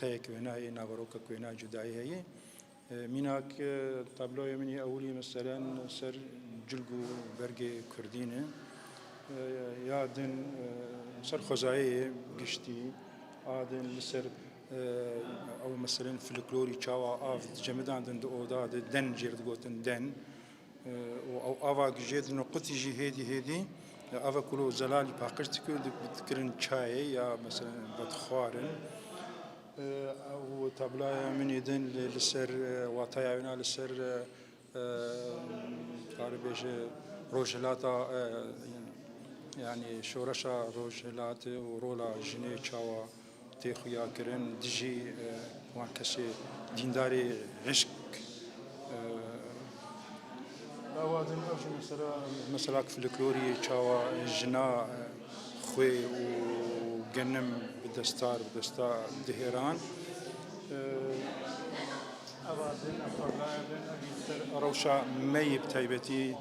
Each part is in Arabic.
رابطه كويناي ناغروك كوينا جداي هي ميناك طابلوي مني أولي مثلا سر جلجو برجي كردينه يادن سر خزاية قشتي عادن سر أو مثلا فلكلوري شاوا آف جمدان دند أودا دن جرد قوتن دن أو أفا جيد نقطي جي هدي أفا كلو زلالي باقشت كل بتكرن شاي يا مثلا بدخوارن أو تابلا من يدن للسر واتايعنا للسر تعرفيش روجلاتا يعني شورشا روجلات ورولا جنيه شاوا تيخيا كرن دجي وان كسي دينداري عشق أوادن أوجه مثلا فلكلوري شاوا جنا خوي وجنم بدستار دهيران أوادن أفضل روشا مي بتايبتي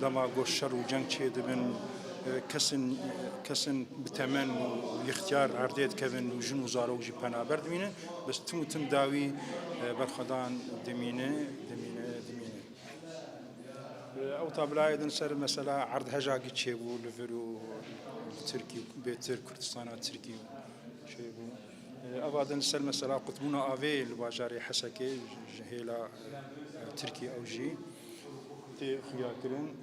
دما قشر وجنگ شيد من كسن بتمن واختيار عرديت كevin وجن وزارو جي بنا بردمينه بس تم داوي برخدان دمينه او طابلاي دنسر مثلا عرض هجاقي تشيبو لفرو تركي بيتر كردستان تركي شيبو ابادن نسر مثلا قطبونا افي الواجاري حسكي جهيلا تركي او جي تي خياكرن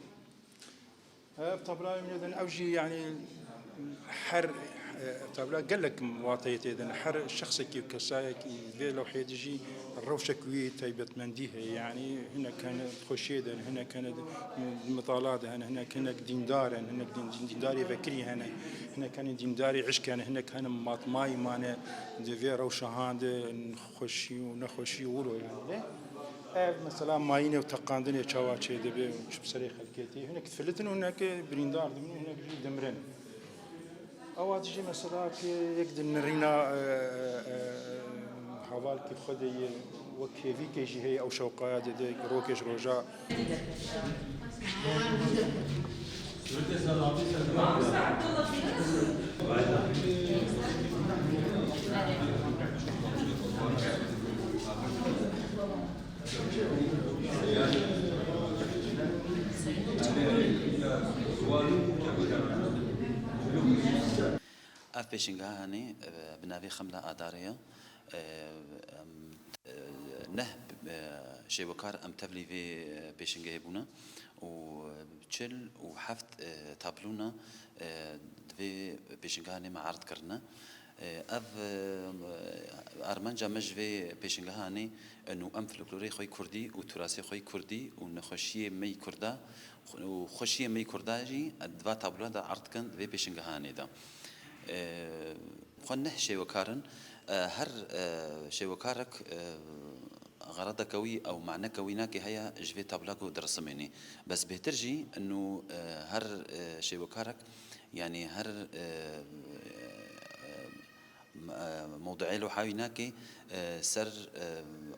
طابلاي من اوجي يعني حر طابلا قال لك مواطيتي اذا حر شخصك كسايك في لو حيدجي الروشك وي تيبت منديه يعني هنا كان خوشيدا هنا كانت مطالات هنا كان ديندار هنا دينداري فكري هنا كان دينداري عشق هنا كان ماطماي مانا دي روشهاند خوشي ونخوشي ولو يعني مثلا ماينه وتقاندني تشاواتشي دبي شو بسري خلكيتي هناك فلتن وهناك بريندار هناك دمرن أو تجي مثلا كي يقدر نرينا حوال كي خدي وكيفي كيجي هي أو شوقات دي روكش روجا اف بيشنغا هاني بنافي خملة آدارية نه شيوكار ام تبلي في بيشنغا هبونا وبتشل وحفت تابلونا في بيشنغا هاني معارض كرنا اف ارمانجا مج في بيشنغا هاني انه ام فلكلوري خوي كردي وتراثي خوي كردي ونخشيه مي كردا وخشيه مي كرداجي دفا تابلونا دا عرض كان في بيشنغا هاني دا خنه شيء وكارن هر شيء وكارك غرض كوي أو معنى كويناك هي جفي تابلاكو درسميني بس بهترجي إنه هر شيء وكارك يعني هر موضوعي لو حاويناك سر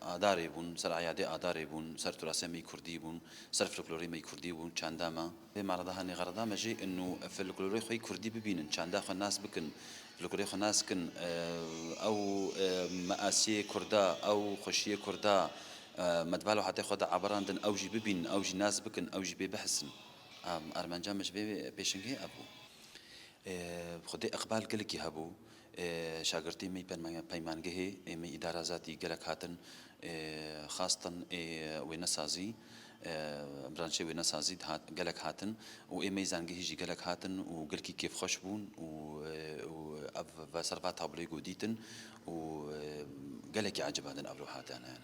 آداري بون سر عيادي آداري بون سر تراسمي كردي بون سر فلكلوري مي كردي بون چانداما في معرضها هني غرضها مجي إنه فلكلوري خوي كردي ببينن چاندا خو الناس بكن فلكلوري خو الناس كن أو مآسي كردا أو خشية كردا مدبالو حتى خد عبراندن أوجي ببين أوجي ناس بكن أوجي ببحثن أرمانجا مش بيشنجي أبو خدي إقبال قلكي هبو شاگردی می پیمانگه می اداره ذاتی گلک هاتن خاصة ونسازی برانشي ونسازی گلک هاتن و می زنگه جی گلک هاتن و گلکی کیف خوش بون و سرفات هابلی گودیتن و گلکی عجب هاتن ابرو هاتن يعني